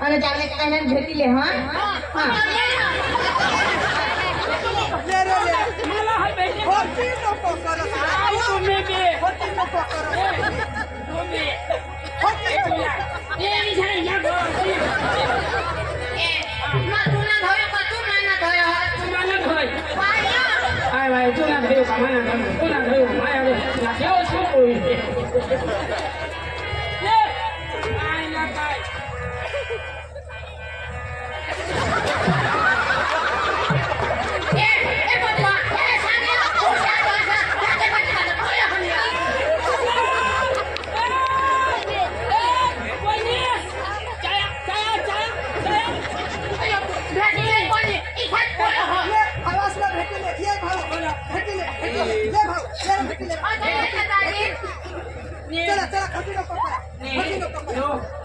અને ચાલે કાઈને ભેટી લે હા હા ले रे ले मला हाय बेटे होती नको करो तुम्ही बे होती नको करो तुम्ही होती ए विचार या गो ए तुला धोय का तू माना धोय तुम्हाला धोय काय भाई तुला धोय का माना तुला धोय माया रे ना ठेव सोय ले काय ना काय चला चला खटी नको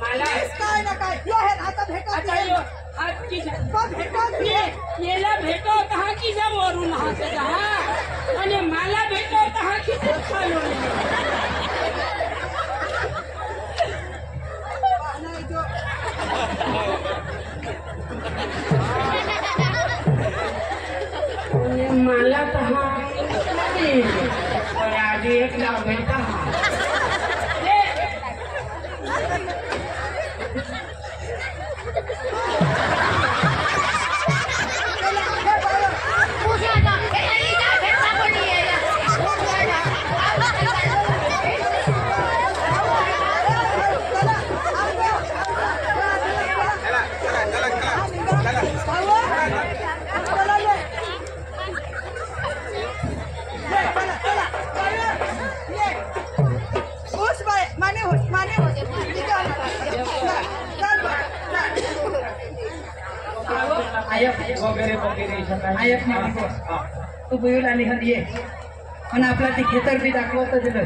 मला काय ना काय यो हे आता भेटा हात की येला भेटो कहा की जब वरून हात हा आणि मला भेटो कहा की खालो नाही जो मला कहा और आगे एक ना भेटा आयक मालिको तू बोल आली हल्ली पण आपला ती खेतर बी दाखवत दिलं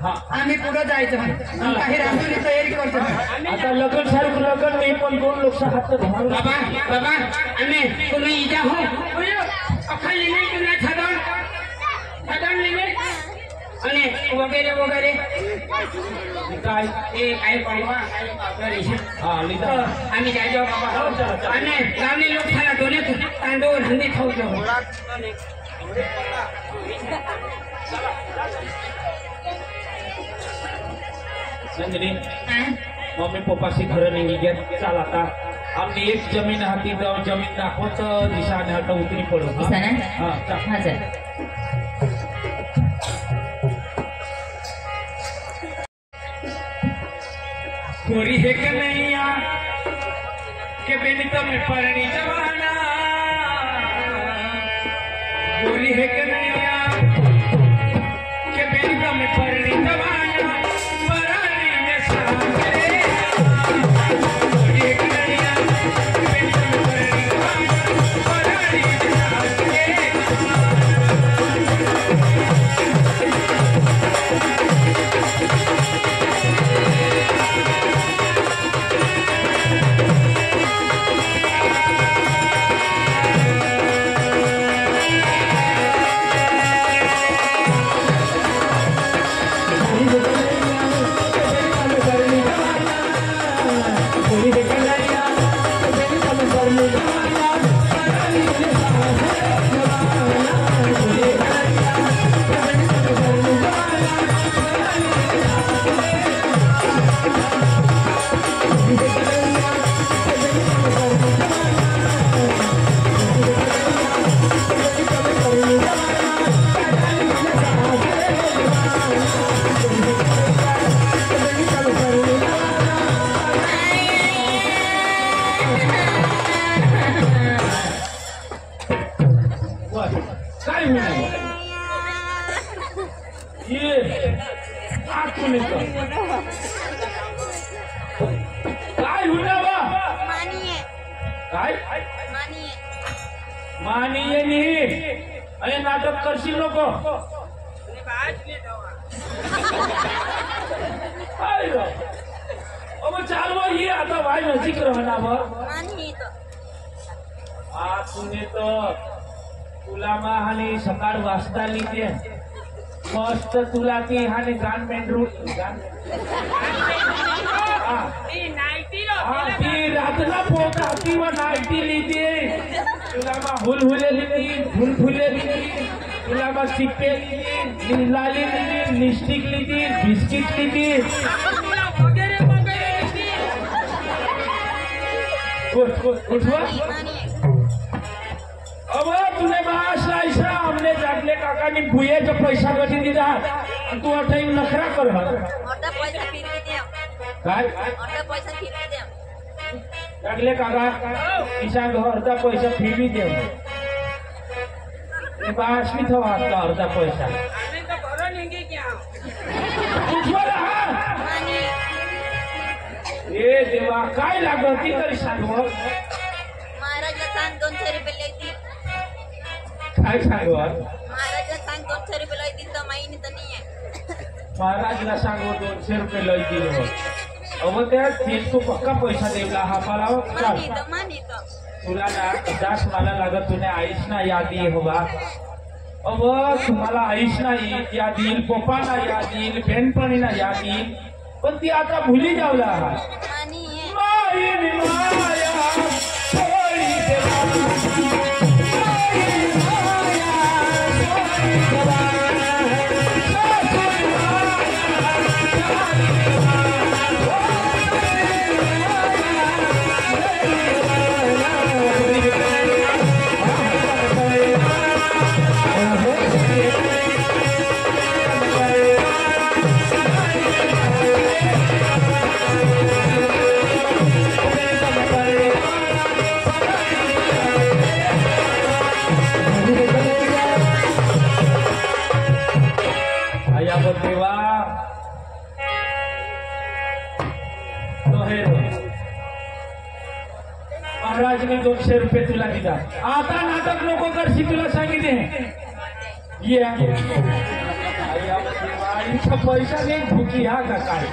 आम्ही पुढे जायचं काही रांगोळी तयारी करतो आता लगन सारखं लगन नाही पण दोन लोक हात धरून बाबा बाबा आम्ही तुम्ही इजा हो खाली नाही तुला छादन लिहिले आणि वगैरे वगैरे काय ते काय पाहिवा हा लिहिता आम्ही जायचो बाबा आणि गावने लोक खाला डोण्यात तांदूळ हंदी खाऊ जाऊ नंदिनी मम्मी पप्पाशी खरं नाही घेत चाल आता आम्ही एक जमीन हाती जाऊ जमीन दाखवत दिशा आता उतरी पडू हा चल गोरी है कन्हैया के बिन तुम परणी जवाना गोरी है कन्हैया के बिन तुम परणी जवाना परानी में सामने गोरी है कन्हैया के बिन तुम परणी जवाना परानी में सामने मानिए नहीं अरे नाटक करशील नको अब चालवा ये आता भाई नजीक रहना आज तुम्ही तर तुला आणि सकाळ वाजता लिहिते मस्त तुला ती हाने गान मेंढरू हा ती नाईटी रो हा ती रातना पोटा किंवा नाईटी लिहिते तुला मग हुलहुले लिहिली फुलफुले लिहिली तुला मग सिप्पे लिहिली लाली लिहिली लिपस्टिक लिहिली बिस्किट लिहिली तुला वगैरे वगैरे ती उठवा अब तुने बास लायसा हमने जागले काका ने भुये जो पैसा कधी दिला आणि तू आता ही नखरा कर अर्धा पैसा फिरवी द्या काय अर्धा पैसा फिरवी द्या जागले काका ईशा अर्धा पैसा फिरवी दे बास मी थवा आता अर्धा पैसा आम्ही तर बरं निघे क्या उठवा हा ए देवा काय लागत ती तरी सांग महाराजला सांग 200 रुपये लेती काय सांगू महाराजला सांग 200 रुपये लेती तर महिनी तर नाही आहे महाराजला सांगू 200 रुपये लई दिले अब त्या तो पक्का पैसा देवला हा मला मानी तो तुला ना दास मला लागत तुने आईश ना याद ये होगा अब तुम्हाला आईश ना याद येईल पप्पा ना याद येईल बहनपणी ना याद येईल पण ती आता भुली जावला मानी आहे माई माया सोई देवा देवा महाराज ने 200 रुपये तुला दिला आता नाटक नको करशी तुला सांगितले ये इथं पैसा नाही भुकी हा का काय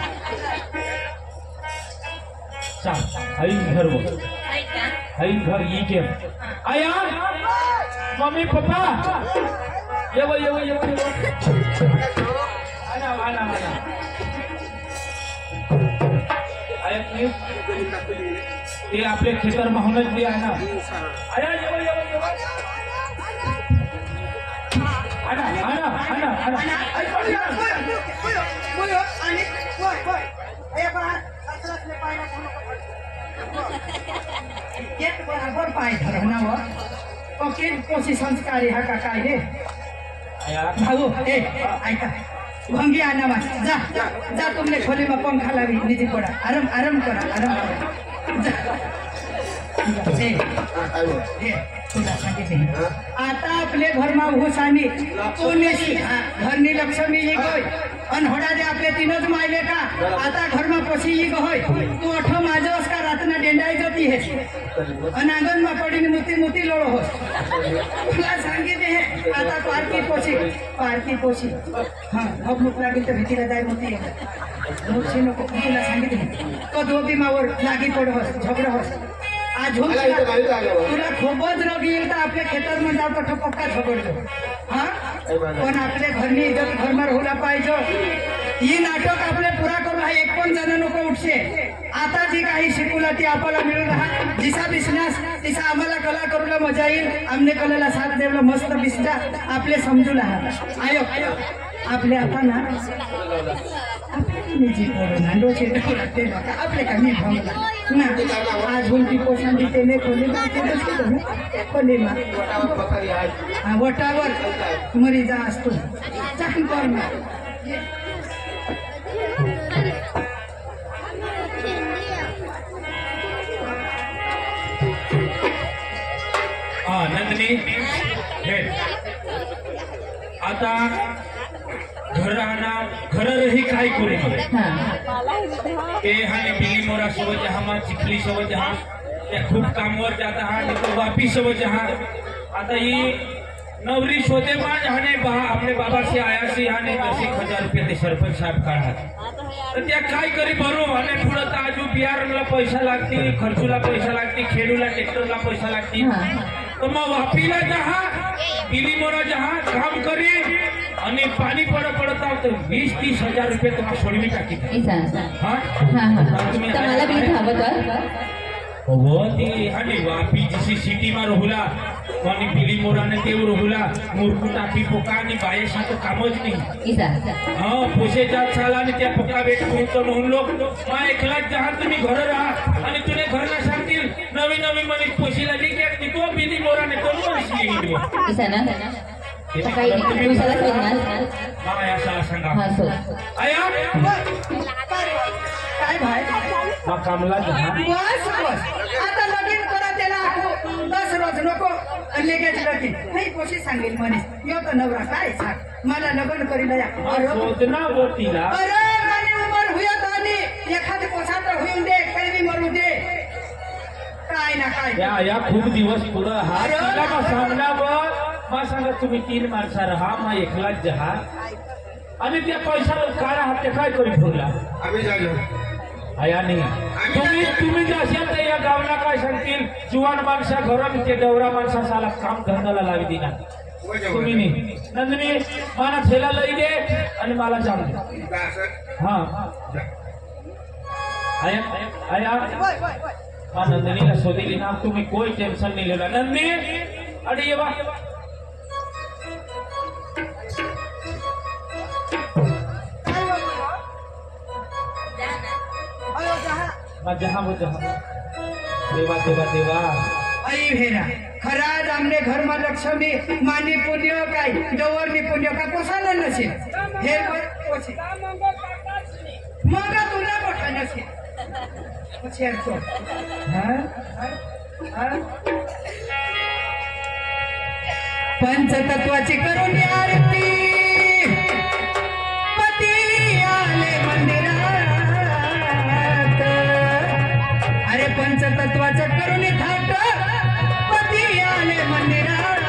आई घर आई घर ये के आया मम्मी पप्पा येव येव येव आना आना आना आया ते आपले खेतर माहूनच जे आहे ना आया येव येव येव आना आना आना आना बरोबर पाय धरवणार ओके कोशी संस्कारी हा का काय हे भाऊ ए ऐका भंगी आना मा जा जा तुमने खोली में पंखा लावी नीचे पड़ा आराम आराम करा आराम करा तुला सांगितले आता आपले घरमा घुस आणि कोणीशी घरनी लक्ष्मी ये गय अनहोडा दे आपले तीनच मायले का आता घरमा पोशी ये गय तू अठो माझोस का रातना डेंडाई जती है अनांगन में पड़ी मुती मुती लोड़ो हो तुला सांगितले हे आता पारकी पोशी हाँ अब मुक लागेल तर भीतीला जाय मोती मुक्षी नको तुला सांगितले तो दोघी मावर लागी पड होस झगड होस आज तुला खूपच रोग येईल तर आपल्या खेतर मध्ये जाऊ तर पक्का झगडतो हा पण आपल्या घरनी इज्जत घरमा होला पाहिजे ही नाटक आपले पुरा करू हा एक पण जण नको उठशे आता जी काही शिकवला ती आपल्याला मिळून राहा जिसा बिसनास तिसा आम्हाला कला करूला मजा येईल आमने कलेला साथ देवला मस्त बिसजा आपले समजू राहा आयो आपले आता ना निजी कोरोना डोचे लागते आपले का मी भावला ना आज उलटी पोषण तेने खोली खोली वटावर मरी जा असतो चाकून कर ना नंदिनी आता घर राहणार घर रही काय करू ते हाने बिली मोरा सोबत जहा चिखली सोबत जहा खूप कामवर जात आहात वापी सोबत जहा आता ही नवरी शोधे पाच हाने आपले बाबाशी आयाशी हाने 10,000 रुपये ते सरपंच साहेब काढात तर त्या काय करी बरो आणि पुढे ताजू बिहारला पैसा लागते खर्चूला पैसा लागते खेडूला ट्रॅक्टरला पैसा लागते तर मग वापीला जहा बिली मोरा जहा काम करी आणि पाणी पडत तर 20-30 हजार रुपये तुम्हाला सोडवी टाकी हा तुम्ही मला बी हवं का हो ती आणि वापी जशी सिटीમાં રહુલા आणि बिली मोराने तेव રહુલા मूर्खू टाकी पोका आणि बायेशी तो कामच नाही हा पोसे जात साला आणि त्या पोका भेट तो म्हणून लोक मा एकलाच जहान तुम्ही घर राहा आणि तुने घरला सांगतील नवी नवी मनीस पोशीला लिखे तो बिली मोराने तो मनीस लिहिली काही तुम्ही माया साला सांगा आया काय भाई मग कामला जहान बस बस आता लगीन करा त्याला आखो 10 रोज नको आणि लगेच लगीन नाही कोशी सांगेल मनीस यो तर नवरा काय सांग मला लग्न करीला या शोधना बोटीला अरे माझी उमर हुयत आणि एखादी पोसात होऊन दे काही मरू दे काय ना काय या खूप दिवस पुढं हा तिला मग सांगण्यावर मग सांगा तुम्ही 3 माणसा राहा मग एकलाच जहा आणि त्या पैशाला काळा हात काय करी ठेवला आम्ही झालो आया नाही तुम्ही जे असेल तर या गावला काय सांगतील जुवान माणसा घरात ते डवरा माणसा साला काम धंद्याला लावी दिना तुम्ही नाही नंदिनी मला ठेला लई दे आणि मला जाऊ दे हा आया आया हा नंदिनीला शोधली ना तुम्ही कोई टेन्शन नाही लेला नंदिनी अरे ये बा जहाँ वो जहाँ देवा देवा देवा आई भेरा खराज आमने घर में लक्ष्मी मानी पुण्य काय डवरनी पुण्य का पोसाला नसे हे पोसे मग तुला मोठा नसे पोसे तो पंचतत्वाची करून आरती पती आले मंदिरात अरे पंचतत्वाचं करून थाट पती आले मंदिरात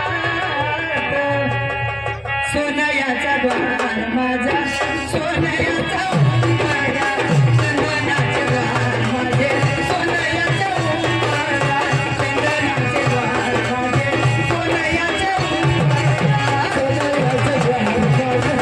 सोनयाचा द्वार माझा सोनयाचा उंबरा चंदनाचे द्वार माझे सोनयाचा उंबरा चंदनाचे द्वार माझे सोनयाचा उंबरा सोनयाचा द्वार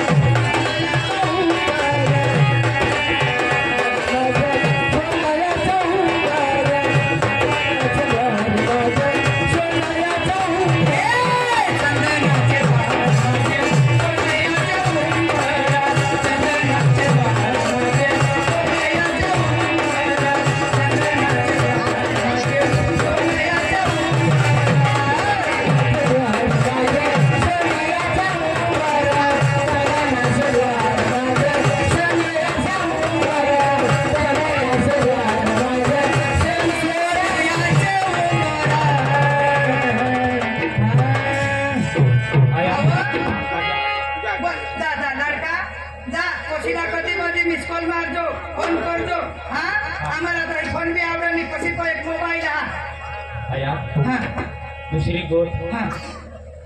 दुसरी गोष्ट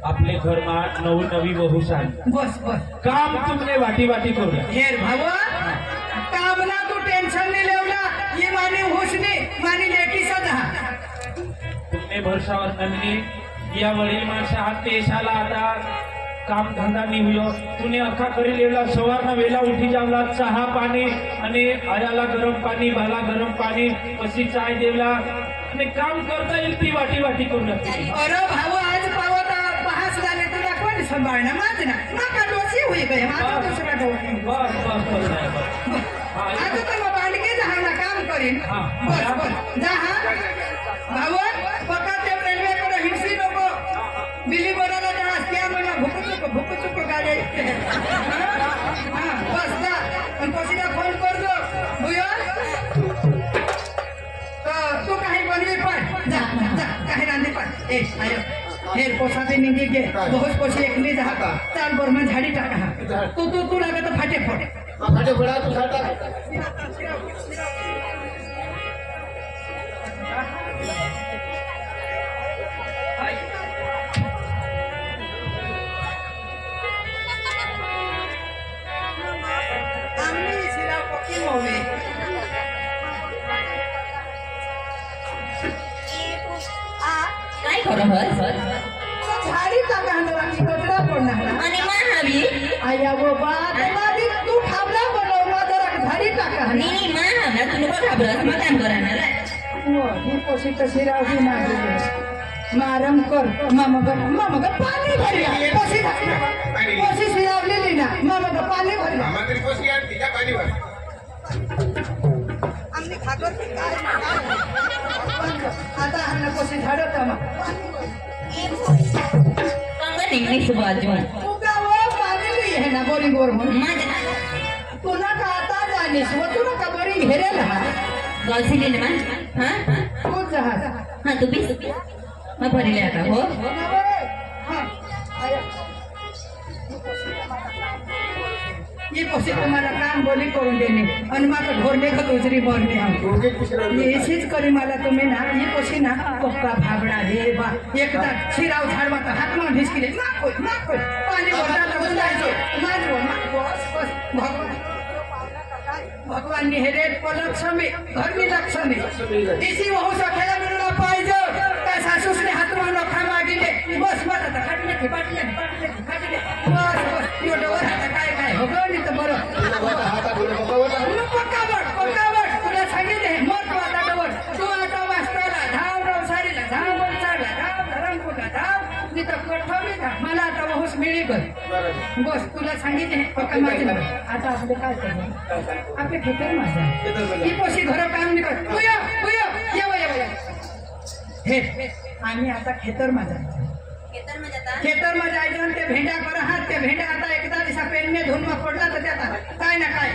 आपले घर में नवी बहू सांग बस बस काम तुमने वाटी वाटी करू हेर भाव कामना तू टेन्शन नहीं लेवला ये मानी हुसनी मानी लेकी सदा तुमने भरसावर नंदिनी या वडील माणसा हात देशाला आता काम धंदा नहीं हुयो तूने अखा करी लेवला सवारना वेला उठी जावला चहा पाणी आणि आयाला गरम पाणी बाला गरम पाणी पसी चाय देवला आणि काम करता येईल ती वाटी वाटी करू लागते अरे भाऊ आज पावता पहास झाले तुला कोण सांभाळणार माझ ना नका डोसी होई गए माझा दुसरा डोसी बस बस बस आता तर मग बांडके जहाना काम करीन बस बस जा हा भाऊ पका ते रेल्वे कडे हिंसी नको बिली बोलायला जा त्या मला भुक चुक गाडी बस जा आणि पसीला फोन कर दो भुया तू काही बनवी पण जा जा काही रांधी पण ए आयो हेर पोसाते निघी गे बहुत पोशी एकली जा चाल बरमन झाडी टाका तू लागत फाटे फोडे फाटे फोडा तू साटा आम्ही शिला पक्की मोवे काय खरं झाडी टाका कचरा पडणार आणि महावी आय या वो बात माझी तू खाबला बनव जरा घरी टाका नाही मा ना तू नको घाबरत मग काम करा ना रे. ही पोशी तशी राहू नाही मारम कर मामा पाणी भरल्या पोशी शिरावलेली ना मामा पाणी भरल्या आम्हाला पोसी आणि तिच्या पाणीवर आम्ही खाकर आता आम्हाला पोशी झाडत कंगन इंग्लिश बाजू पाणी नाही आहे ना बोरिंग वर म्हणून माझ्या तुला का आता जाणीस व तुला का बोरिंग घेरेल हा गॉसिलीन मा हां खूप जहाज हां तू पीस मग भरले आता हो ये पोशी तुम्हाला काम बोली करून देणे आणि माझं घोरणे का दुसरी बोलणे अशीच करी मला तुम्ही ना ही पोशी ना पक्का भाबडा रे बा एकदा शिराव झाडवा तर हात मा ढिसकिले नाकोय पाणी भरता भगवान ने हेरे लक्ष्मी घर में लक्ष्मी इसी वहू सखेला मिळला पाहिजे त्या सासूसने हात मा नखा मागिले बस आता खाटले बस एवढं आता काय हो गं तर बरं पक्कावट तुला सांगितले मग तू आता डवट तू आता वाचताला धाव रवसारीला धाव वंचाडला धाव धरमपूरला धाव मी तर कठोरी धाव मला आता वहूस मिळी कर बस तुला सांगितले पक्का माझे आता आपले काय करणार आपले खेतर माझा ही पोशी घर काम नाही कर तू ये हे आम्ही आता खेतर माझा खेतर मध्ये जायचं आणि ते भेंड्या करा हात ते भेंड्या आता एकदा दिसा पेनने धुवून मग पडला तर त्याचा काय ना काय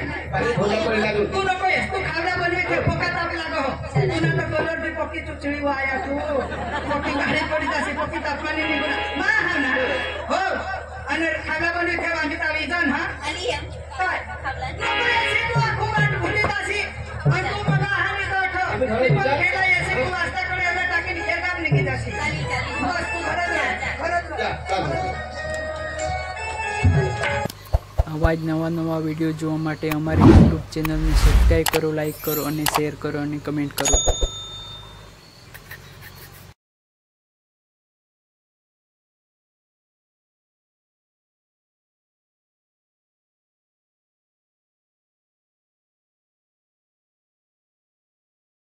तू नको येस तू खावड्या बनवे ते फोकात आपला गो तुला तर कलरची पक्की चुचळी वाया तू पक्की गाडी पडीत असे पक्की तापमानी निघून मा हा ना हो आणि खावड्या बनवे ठेवा आम्ही तावी जाण हा काय नको यायची तू खूप आठ भुलीत अशी आणि तू बघा हा मी तो खेळा यायची तू वाजताकडे एवढं टाकीन खेळगाम निघित अशी बस तू घरात આવા જ નવા વિડીયો જોવા માટે અમારી યુટ્યુબ ચેનલને સબસ્ક્રાઈબ કરો, લાઈક કરો અને શેર કરો અને કમેન્ટ કરો.